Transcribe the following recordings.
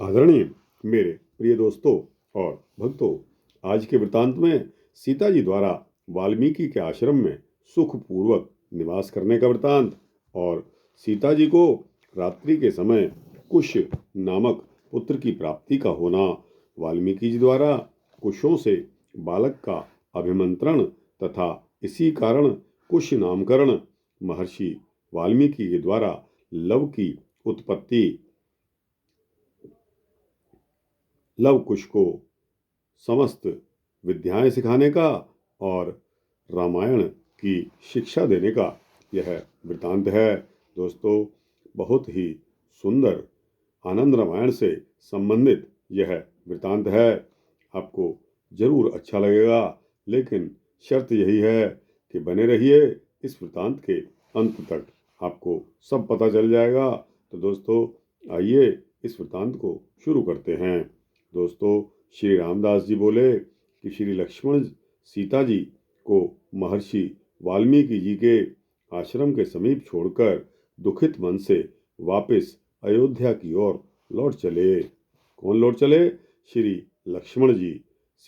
आदरणीय मेरे प्रिय दोस्तों और भक्तों, आज के वृतांत में सीता जी द्वारा वाल्मीकि के आश्रम में सुखपूर्वक निवास करने का वृतांत और सीता जी को रात्रि के समय कुश नामक पुत्र की प्राप्ति का होना, वाल्मीकि जी द्वारा कुशों से बालक का अभिमंत्रण तथा इसी कारण कुश नामकरण, महर्षि वाल्मीकि के द्वारा लव की उत्पत्ति, लव कुश को समस्त विद्याएं सिखाने का और रामायण की शिक्षा देने का यह वृतांत है। दोस्तों, बहुत ही सुंदर आनंद रामायण से संबंधित यह वृतांत है। आपको जरूर अच्छा लगेगा, लेकिन शर्त यही है कि बने रहिए इस वृतांत के अंत तक, आपको सब पता चल जाएगा। तो दोस्तों, आइए इस वृतांत को शुरू करते हैं। दोस्तों, श्री रामदास जी बोले कि श्री लक्ष्मण सीता जी को महर्षि वाल्मीकि जी के आश्रम के समीप छोड़कर दुखित मन से वापस अयोध्या की ओर लौट चले। कौन लौट चले? श्री लक्ष्मण जी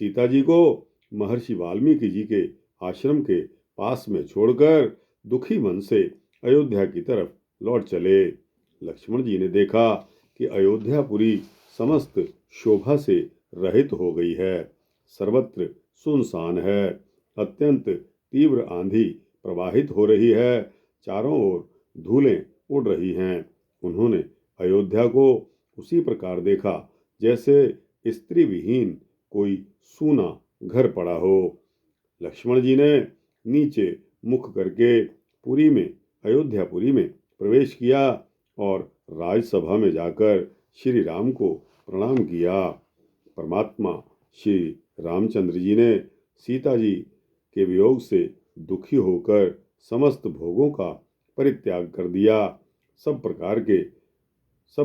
सीता जी को महर्षि वाल्मीकि जी के आश्रम के पास में छोड़कर दुखी मन से अयोध्या की तरफ लौट चले। लक्ष्मण जी ने देखा कि अयोध्यापुरी समस्त शोभा से रहित हो गई है, सर्वत्र सुनसान है, अत्यंत तीव्र आंधी प्रवाहित हो रही है, चारों ओर धूलें उड़ रही हैं। उन्होंने अयोध्या को उसी प्रकार देखा जैसे स्त्री विहीन कोई सूना घर पड़ा हो। लक्ष्मण जी ने नीचे मुख करके पुरी में, अयोध्यापुरी में प्रवेश किया और राजसभा में जाकर श्री राम को प्रणाम किया। परमात्मा श्री रामचंद्र जी ने सीता जी के वियोग से दुखी होकर समस्त भोगों का परित्याग कर दिया। सब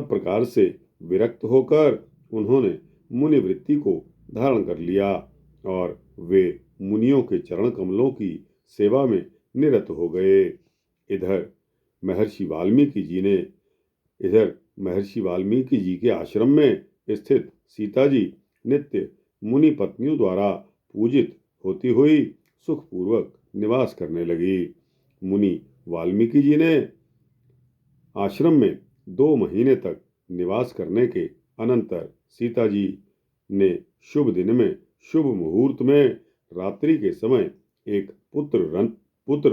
प्रकार से विरक्त होकर उन्होंने मुनि वृत्ति को धारण कर लिया और वे मुनियों के चरण कमलों की सेवा में निरत हो गए। इधर महर्षि वाल्मीकि जी के आश्रम में स्थित सीता जी नित्य मुनि पत्नियों द्वारा पूजित होती हुई सुखपूर्वक निवास करने लगी। मुनि वाल्मीकि जी ने आश्रम में 2 महीने तक निवास करने के अनंतर सीता जी ने शुभ दिन में, शुभ मुहूर्त में, रात्रि के समय एक पुत्र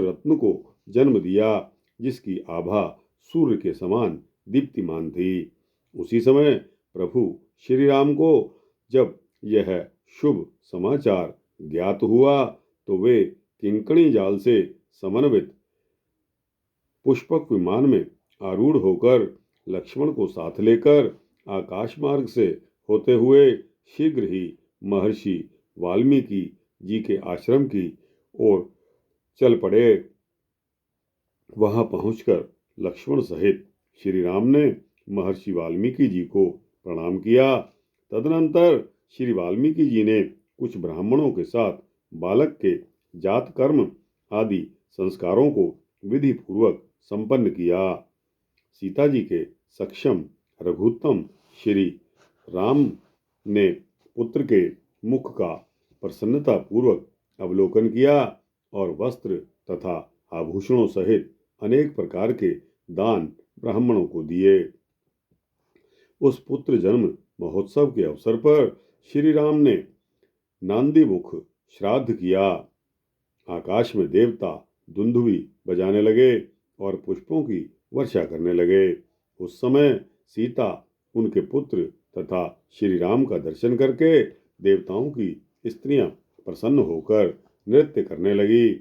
रत्न को जन्म दिया, जिसकी आभा सूर्य के समान दीप्तिमान थी। उसी समय प्रभु श्री राम को जब यह शुभ समाचार ज्ञात हुआ तो वे किंकणी जाल से समन्वित पुष्पक विमान में आरूढ़ होकर लक्ष्मण को साथ लेकर आकाश मार्ग से होते हुए शीघ्र ही महर्षि वाल्मीकि जी के आश्रम की ओर चल पड़े। वहां पहुंचकर लक्ष्मण सहित श्री राम ने महर्षि वाल्मीकि जी को प्रणाम किया। तदनंतर श्री वाल्मीकि जी ने कुछ ब्राह्मणों के साथ बालक के जात कर्म आदि संस्कारों को विधि पूर्वक संपन्न किया। सीता जी के सक्षम रघुत्तम श्री राम ने पुत्र के मुख का प्रसन्नता पूर्वक अवलोकन किया और वस्त्र तथा आभूषणों सहित अनेक प्रकार के दान ब्राह्मणों को दिए। उस पुत्र जन्म महोत्सव के अवसर पर श्री राम ने नांदीमुख श्राद्ध किया। आकाश में देवता दुंदुभी बजाने लगे और पुष्पों की वर्षा करने लगे। उस समय सीता उनके पुत्र तथा श्री राम का दर्शन करके देवताओं की स्त्रियां प्रसन्न होकर नृत्य करने लगी।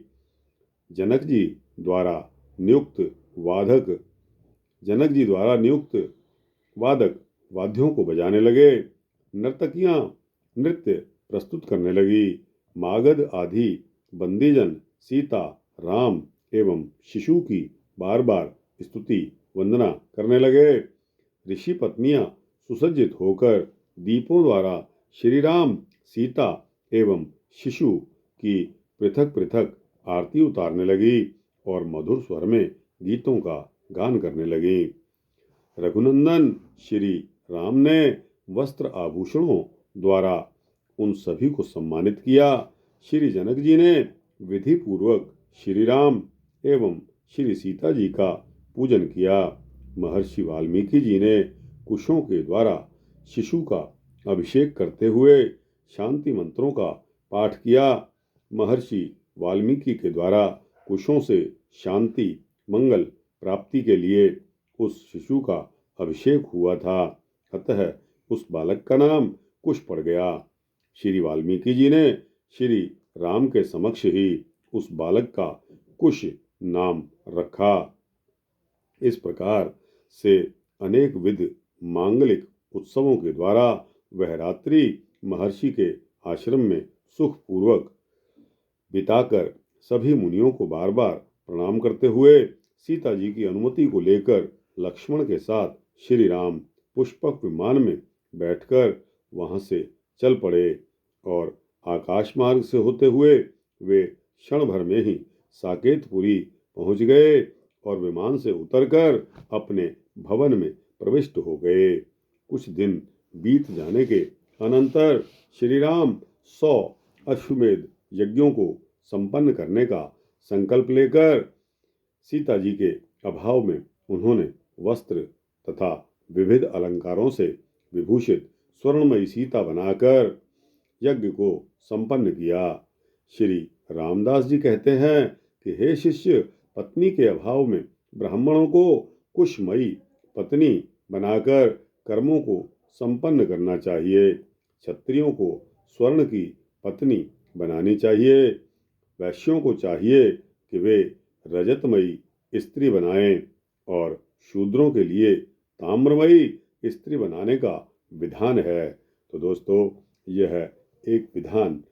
जनक जी द्वारा नियुक्त वादक वाद्यों को बजाने लगे। नर्तकियां नृत्य प्रस्तुत करने लगी। मागध आदि बंदीजन सीता, राम एवं शिशु की बार बार स्तुति वंदना करने लगे। ऋषि पत्नियां सुसज्जित होकर दीपों द्वारा श्री राम, सीता एवं शिशु की पृथक पृथक आरती उतारने लगी और मधुर स्वर में गीतों का गान करने लगी। रघुनंदन श्री राम ने वस्त्र आभूषणों द्वारा उन सभी को सम्मानित किया। श्री जनक जी ने विधि पूर्वक श्री राम एवं श्री सीता जी का पूजन किया। महर्षि वाल्मीकि जी ने कुशों के द्वारा शिशु का अभिषेक करते हुए शांति मंत्रों का पाठ किया। महर्षि वाल्मीकि के द्वारा कुशों से शांति मंगल प्राप्ति के लिए उस शिशु का अभिषेक हुआ था, अतः उस बालक का नाम कुश पड़ गया। श्री वाल्मीकि जी ने श्री राम के समक्ष ही उस बालक का कुश नाम रखा। इस प्रकार से अनेक विध मांगलिक उत्सवों के द्वारा वह रात्रि महर्षि के आश्रम में सुख पूर्वक बिताकर सभी मुनियों को बार बार प्रणाम करते हुए सीता जी की अनुमति को लेकर लक्ष्मण के साथ श्री राम पुष्पक विमान में बैठकर वहां से चल पड़े और आकाश मार्ग से होते हुए वे क्षण भर में ही साकेतपुरी पहुंच गए और विमान से उतरकर अपने भवन में प्रविष्ट हो गए। कुछ दिन बीत जाने के अनंतर श्री राम 100 अश्वमेध यज्ञों को संपन्न करने का संकल्प लेकर सीता जी के अभाव में उन्होंने वस्त्र तथा विविध अलंकारों से विभूषित स्वर्णमयी सीता बनाकर यज्ञ को संपन्न किया। श्री रामदास जी कहते हैं कि हे शिष्य, पत्नी के अभाव में ब्राह्मणों को कुशमयी पत्नी बनाकर कर्मों को संपन्न करना चाहिए। क्षत्रियों को स्वर्ण की पत्नी बनानी चाहिए। वैश्यों को चाहिए कि वे रजतमयी स्त्री बनाएं और शूद्रों के लिए ताम्रमयी स्त्री बनाने का विधान है। तो दोस्तों, यह एक विधान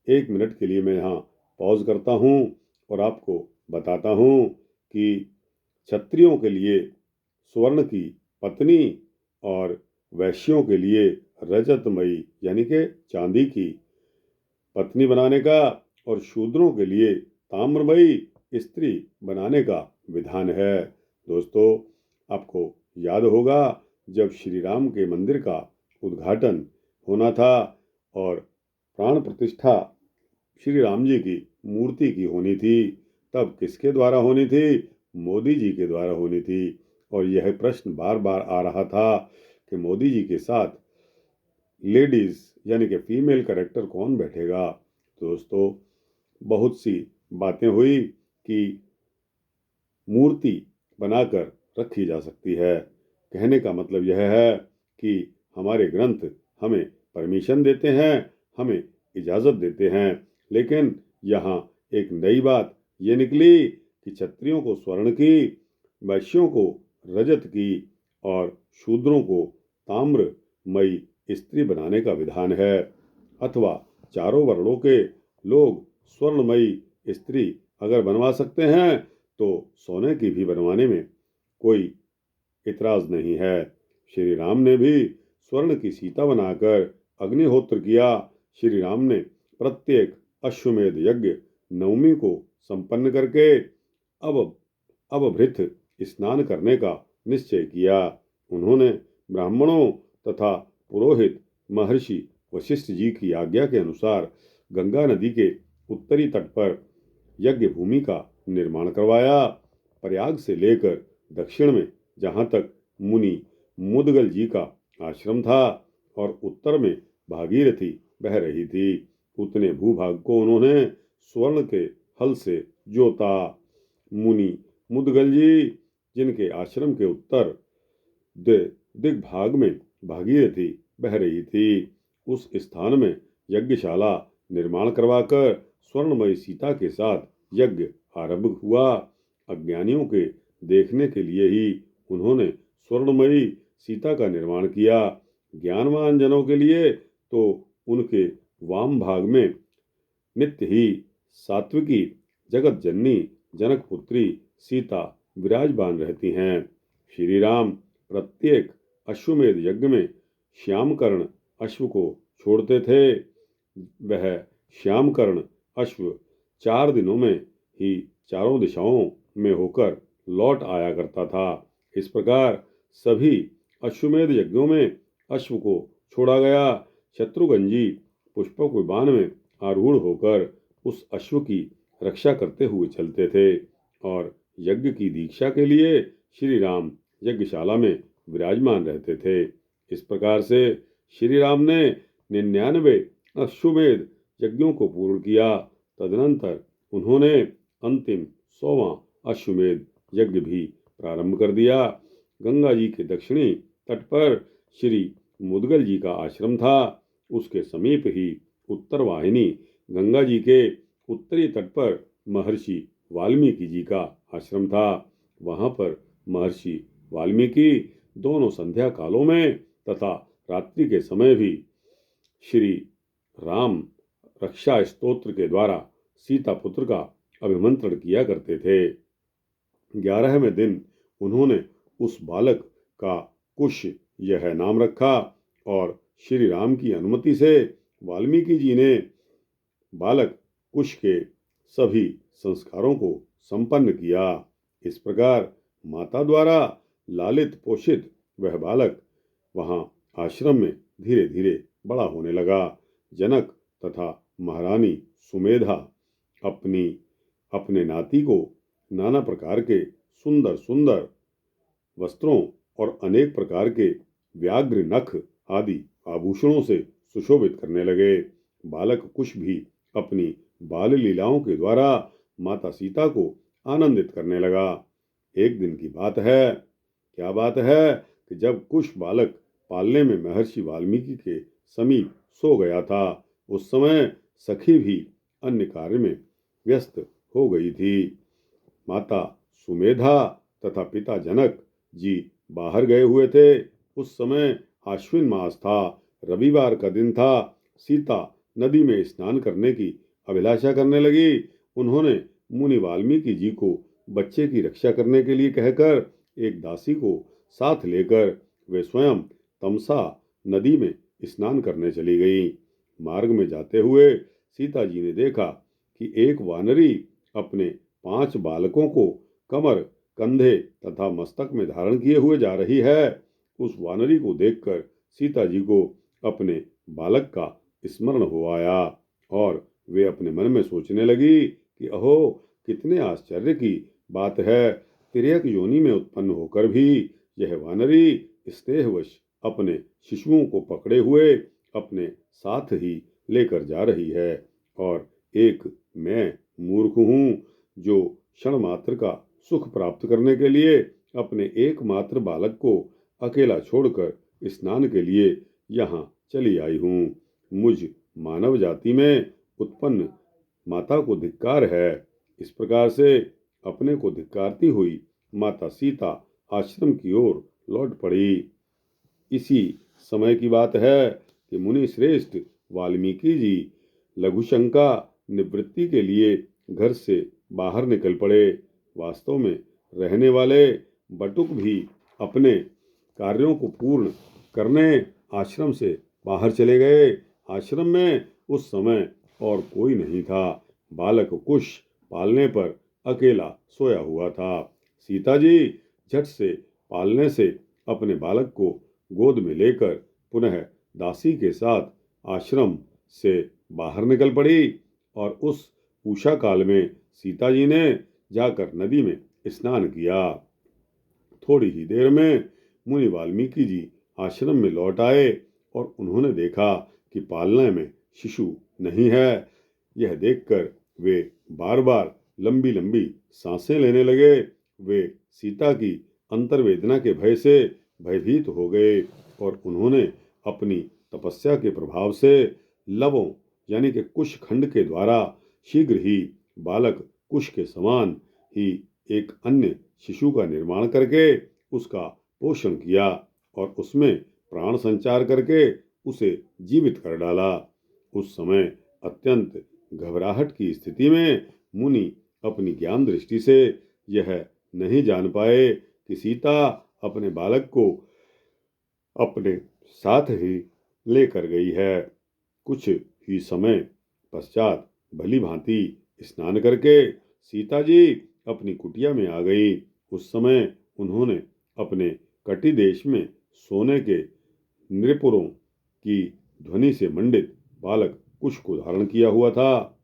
1 मिनट के लिए मैं यहाँ पॉज करता हूँ और आपको बताता हूँ कि क्षत्रियों के लिए स्वर्ण की पत्नी और वैश्यों के लिए रजतमयी यानी कि चांदी की पत्नी बनाने का और शूद्रों के लिए ताम्रमयी स्त्री बनाने का विधान है। दोस्तों, आपको याद होगा जब श्री राम के मंदिर का उद्घाटन होना था और प्राण प्रतिष्ठा श्री राम जी की मूर्ति की होनी थी, तब किसके द्वारा होनी थी? मोदी जी के द्वारा होनी थी। और यह प्रश्न बार बार आ रहा था कि मोदी जी के साथ लेडीज यानी कि फीमेल कैरेक्टर कौन बैठेगा। तो दोस्तों, बहुत सी बातें हुई कि मूर्ति बनाकर रखी जा सकती है। कहने का मतलब यह है कि हमारे ग्रंथ हमें परमिशन देते हैं, हमें इजाज़त देते हैं, लेकिन यहाँ एक नई बात ये निकली कि क्षत्रियों को स्वर्ण की, वैश्यों को रजत की और शूद्रों को ताम्रमयी स्त्री बनाने का विधान है। अथवा चारों वर्णों के लोग स्वर्णमयी स्त्री अगर बनवा सकते हैं तो सोने की भी बनवाने में कोई इतराज नहीं है। श्री राम ने भी स्वर्ण की सीता बनाकर अग्निहोत्र किया। श्री राम ने प्रत्येक अश्वमेध यज्ञ नवमी को संपन्न करके अवभृत स्नान करने का निश्चय किया। उन्होंने ब्राह्मणों तथा पुरोहित महर्षि वशिष्ठ जी की आज्ञा के अनुसार गंगा नदी के उत्तरी तट पर यज्ञ भूमि का निर्माण करवाया। प्रयाग से लेकर दक्षिण में जहाँ तक मुनि मुदगल जी का आश्रम था और उत्तर में भागीरथी बह रही थी, उतने भूभाग को उन्होंने स्वर्ण के हल से जोता। मुनि मुदगल जी जिनके आश्रम के उत्तर दिग्भाग में भागीरथी बह रही थी, उस स्थान में यज्ञशाला निर्माण करवाकर स्वर्णमयी सीता के साथ यज्ञ आरंभ हुआ। अज्ञानियों के देखने के लिए ही उन्होंने स्वर्णमयी सीता का निर्माण किया। ज्ञानवान जनों के लिए तो उनके वाम भाग में नित्य ही सात्विकी जगत जननी जनक पुत्री सीता विराजमान रहती हैं। श्री राम प्रत्येक अश्वमेध यज्ञ में श्यामकर्ण अश्व को छोड़ते थे। वह श्यामकर्ण अश्व 4 दिनों में ही चारों दिशाओं में होकर लौट आया करता था। इस प्रकार सभी अश्वमेध यज्ञों में अश्व को छोड़ा गया। शत्रुघ्न जी पुष्पक विमान में आरूढ़ होकर उस अश्व की रक्षा करते हुए चलते थे और यज्ञ की दीक्षा के लिए श्री राम यज्ञशाला में विराजमान रहते थे। इस प्रकार से श्री राम ने 99 अश्वमेध यज्ञों को पूर्ण किया। तदनंतर उन्होंने अंतिम 100वां अश्वमेध यज्ञ भी प्रारंभ कर दिया। गंगा जी के दक्षिणी तट पर श्री मुदगल जी का आश्रम था। उसके समीप ही उत्तर वाहिनी गंगा जी के उत्तरी तट पर महर्षि वाल्मीकि जी का आश्रम था। वहां पर महर्षि वाल्मीकि दोनों संध्या कालों में तथा रात्रि के समय भी श्री राम रक्षा स्तोत्र के द्वारा सीता पुत्र का अभिमंत्रण किया करते थे। 11वें दिन उन्होंने उस बालक का कुश यह नाम रखा और श्री राम की अनुमति से वाल्मीकि जी ने बालक कुश के सभी संस्कारों को संपन्न किया। इस प्रकार माता द्वारा लालित पोषित वह बालक वहां आश्रम में धीरे धीरे बड़ा होने लगा। जनक तथा महारानी सुमेधा अपने नाती को नाना प्रकार के सुंदर सुंदर वस्त्रों और अनेक प्रकार के व्याघ्र नख आदि आभूषणों से सुशोभित करने लगे। बालक कुश भी अपनी बाल लीलाओं के द्वारा माता सीता को आनंदित करने लगा। एक दिन की बात है, क्या बात है कि जब कुश बालक पालने में महर्षि वाल्मीकि के समीप सो गया था, उस समय सखी भी अन्य कार्य में व्यस्त हो गई थी। माता सुमेधा तथा पिता जनक जी बाहर गए हुए थे। उस समय आश्विन मास था, रविवार का दिन था। सीता नदी में स्नान करने की अभिलाषा करने लगी। उन्होंने मुनि वाल्मीकि जी को बच्चे की रक्षा करने के लिए कहकर एक दासी को साथ लेकर वे स्वयं तमसा नदी में स्नान करने चली गई। मार्ग में जाते हुए सीता जी ने देखा कि एक वानरी अपने 5 बालकों को कमर, कंधे तथा मस्तक में धारण किए हुए जा रही है। उस वानरी को देखकर सीता जी को अपने बालक का स्मरण हो आया और वे अपने मन में सोचने लगी कि अहो, कितने आश्चर्य की बात है, तिर्यक योनि में उत्पन्न होकर भी यह वानरी स्नेहवश अपने शिशुओं को पकड़े हुए अपने साथ ही लेकर जा रही है और एक मैं मूर्ख हूँ जो क्षण मात्र का सुख प्राप्त करने के लिए अपने एकमात्र बालक को अकेला छोड़कर स्नान के लिए यहाँ चली आई हूँ। मुझ मानव जाति में उत्पन्न माता को धिक्कार है। इस प्रकार से अपने को धिक्कारती हुई माता सीता आश्रम की ओर लौट पड़ी। इसी समय की बात है कि मुनि श्रेष्ठ वाल्मीकि जी लघुशंका निवृत्ति के लिए घर से बाहर निकल पड़े। वास्तव में रहने वाले बटुक भी अपने कार्यों को पूर्ण करने आश्रम से बाहर चले गए। आश्रम में उस समय और कोई नहीं था। बालक कुश पालने पर अकेला सोया हुआ था। सीता जी झट से पालने से अपने बालक को गोद में लेकर पुनः दासी के साथ आश्रम से बाहर निकल पड़ी और उस उषा काल में सीता जी ने जाकर नदी में स्नान किया। थोड़ी ही देर में मुनि वाल्मीकि जी आश्रम में लौट आए और उन्होंने देखा कि पालने में शिशु नहीं है। यह देखकर वे बार बार लंबी लंबी सांसें लेने लगे। वे सीता की अंतर्वेदना के भय से भयभीत हो गए और उन्होंने अपनी तपस्या के प्रभाव से लवों यानी कि कुश खंड के द्वारा शीघ्र ही बालक कुश के समान ही एक अन्य शिशु का निर्माण करके उसका पोषण किया और उसमें प्राण संचार करके उसे जीवित कर डाला। उस समय अत्यंत घबराहट की स्थिति में मुनि अपनी ज्ञान दृष्टि से यह नहीं जान पाए कि सीता अपने बालक को अपने साथ ही लेकर गई है। कुछ ही समय पश्चात भली भांति स्नान करके सीता जी अपनी कुटिया में आ गई। उस समय उन्होंने अपने कटी देश में सोने के नृपुरों की ध्वनि से मंडित बालक कुश को धारण किया हुआ था।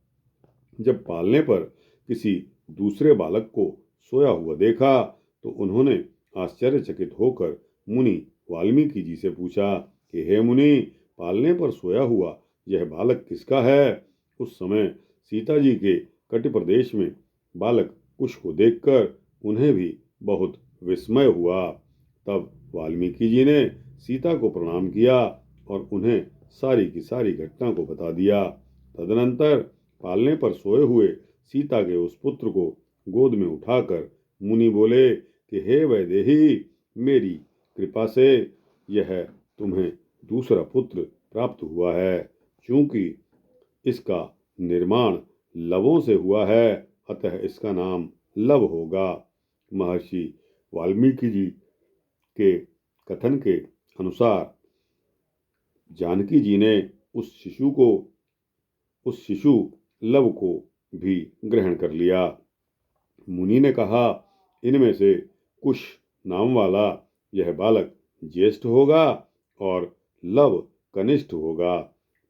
जब पालने पर किसी दूसरे बालक को सोया हुआ देखा तो उन्होंने आश्चर्यचकित होकर मुनि वाल्मीकि जी से पूछा कि हे मुनि, पालने पर सोया हुआ यह बालक किसका है? उस समय सीता जी के कट प्रदेश में बालक कुश को देखकर उन्हें भी बहुत विस्मय हुआ। तब वाल्मीकि जी ने सीता को प्रणाम किया और उन्हें सारी की सारी घटना को बता दिया। तदनंतर पालने पर सोए हुए सीता के उस पुत्र को गोद में उठाकर मुनि बोले कि हे वैदेही, मेरी कृपा से यह तुम्हें दूसरा पुत्र प्राप्त हुआ है। चूंकि इसका निर्माण लवों से हुआ है, अतः इसका नाम लव होगा। महर्षि वाल्मीकि जी के कथन के अनुसार जानकी जी ने उस शिशु लव को भी ग्रहण कर लिया। मुनि ने कहा, इनमें से कुश नाम वाला यह बालक ज्येष्ठ होगा और लव कनिष्ठ होगा।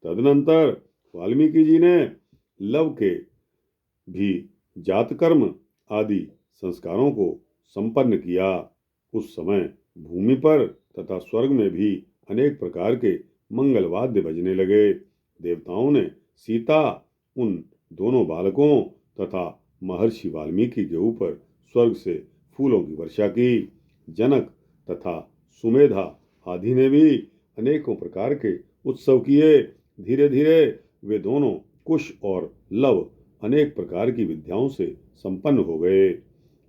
तदनंतर वाल्मीकि जी ने लव के भी जातकर्म आदि संस्कारों को संपन्न किया। उस समय भूमि पर तथा स्वर्ग में भी अनेक प्रकार के मंगल वाद्य बजने लगे। देवताओं ने सीता, उन दोनों बालकों तथा महर्षि वाल्मीकि के ऊपर स्वर्ग से फूलों की वर्षा की। जनक तथा सुमेधा आदि ने भी अनेकों प्रकार के उत्सव किए। धीरे धीरे वे दोनों कुश और लव अनेक प्रकार की विद्याओं से संपन्न हो गए।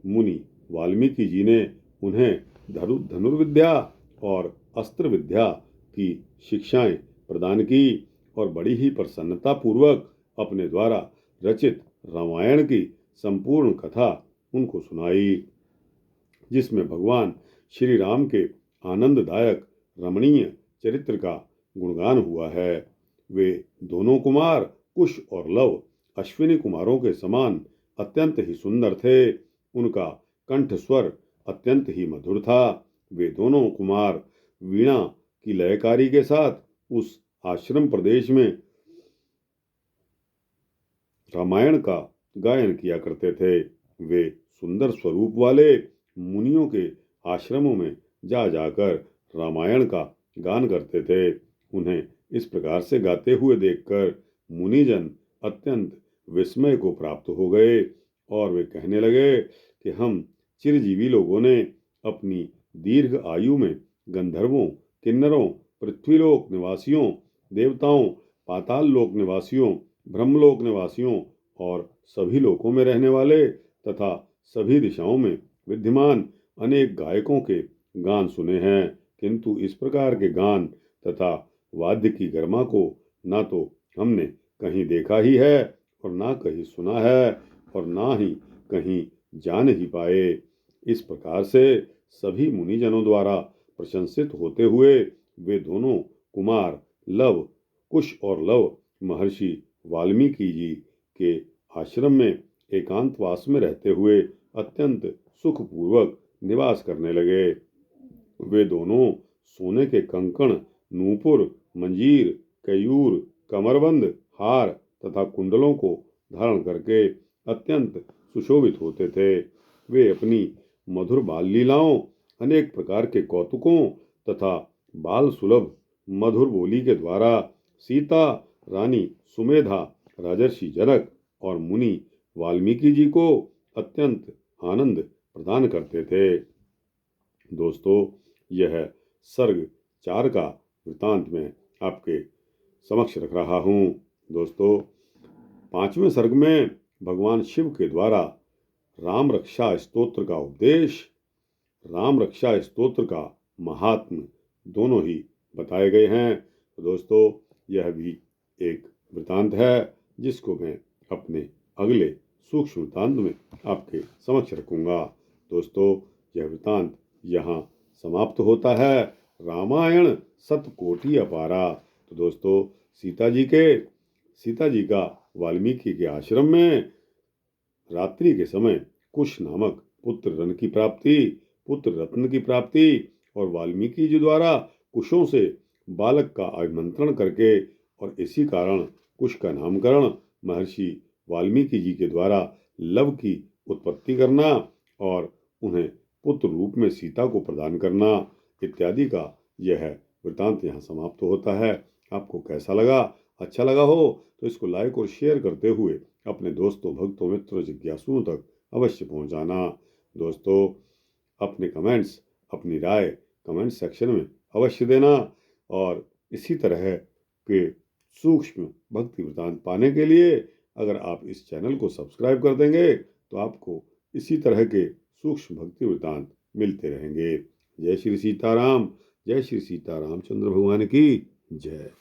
मुनि वाल्मीकि जी ने उन्हें धनुर्विद्या और अस्त्र विद्या की शिक्षाएं प्रदान की और बड़ी ही प्रसन्नता पूर्वक अपने द्वारा रचित रामायण की संपूर्ण कथा उनको सुनाई, जिसमें भगवान श्री राम के आनंददायक रमणीय चरित्र का गुणगान हुआ है। वे दोनों कुमार कुश और लव अश्विनी कुमारों के समान अत्यंत ही सुंदर थे। उनका कंठ स्वर अत्यंत ही मधुर था। वे दोनों कुमार वीणा की लयकारी के साथ उस आश्रम प्रदेश में रामायण का गायन किया करते थे। वे सुंदर स्वरूप वाले मुनियों के आश्रमों में जा जाकर रामायण का गान करते थे। उन्हें इस प्रकार से गाते हुए देखकर मुनिजन अत्यंत विस्मय को प्राप्त हो गए और वे कहने लगे कि हम चिरजीवी लोगों ने अपनी दीर्घ आयु में गंधर्वों, किन्नरों, पृथ्वीलोक निवासियों, देवताओं, पाताल लोक निवासियों, ब्रह्मलोक निवासियों और सभी लोकों में रहने वाले तथा सभी दिशाओं में विद्यमान अनेक गायकों के गान सुने हैं, किंतु इस प्रकार के गान तथा वाद्य की गरिमा को ना तो हमने कहीं देखा ही है और ना कहीं सुना है और ना ही कहीं जान ही पाए। इस प्रकार से सभी मुनिजनों द्वारा प्रशंसित होते हुए वे दोनों कुमार लव, कुश और लव महर्षि वाल्मीकि जी के आश्रम में एकांतवास में रहते हुए अत्यंत सुखपूर्वक निवास करने लगे। वे दोनों सोने के कंकण, नूपुर, मंजीर, कयूर, कमरबंद, हार तथा कुंडलों को धारण करके अत्यंत सुशोभित होते थे। वे अपनी मधुर बाल लीलाओं, अनेक प्रकार के कौतुकों तथा बाल सुलभ मधुर बोली के द्वारा सीता, रानी सुमेधा, राजर्षि जनक और मुनि वाल्मीकि जी को अत्यंत आनंद प्रदान करते थे। दोस्तों, यह सर्ग 4 का वृतांत में आपके समक्ष रख रहा हूँ। दोस्तों, 5वें सर्ग में भगवान शिव के द्वारा राम रक्षा स्तोत्र का उपदेश, राम रक्षा स्तोत्र का महात्म्य दोनों ही बताए गए हैं। तो दोस्तों, यह भी एक वृतांत है जिसको मैं अपने अगले सूक्ष्म वृतांत में आपके समक्ष रखूंगा। दोस्तों, यह वृतांत यहाँ समाप्त होता है। रामायण सतकोटि अपारा। तो दोस्तों, सीता जी का वाल्मीकि के आश्रम में रात्रि के समय कुश नामक पुत्र रत्न की प्राप्ति और वाल्मीकि जी द्वारा कुशों से बालक का आमंत्रण करके और इसी कारण कुश का नामकरण महर्षि वाल्मीकि जी के द्वारा लव की उत्पत्ति करना और उन्हें पुत्र रूप में सीता को प्रदान करना इत्यादि का यह वृतांत यहाँ समाप्त होता है। आपको कैसा लगा? अच्छा लगा हो तो इसको लाइक और शेयर करते हुए अपने दोस्तों, भक्तों, मित्रों, जिज्ञासुओं तक अवश्य पहुंचाना। दोस्तों, अपने कमेंट्स, अपनी राय कमेंट सेक्शन में अवश्य देना और इसी तरह के सूक्ष्म भक्ति वृतांत पाने के लिए अगर आप इस चैनल को सब्सक्राइब कर देंगे तो आपको इसी तरह के सूक्ष्म भक्ति वृतांत मिलते रहेंगे। जय श्री सीताराम, जय श्री सीतारामचंद्र भगवान की जय।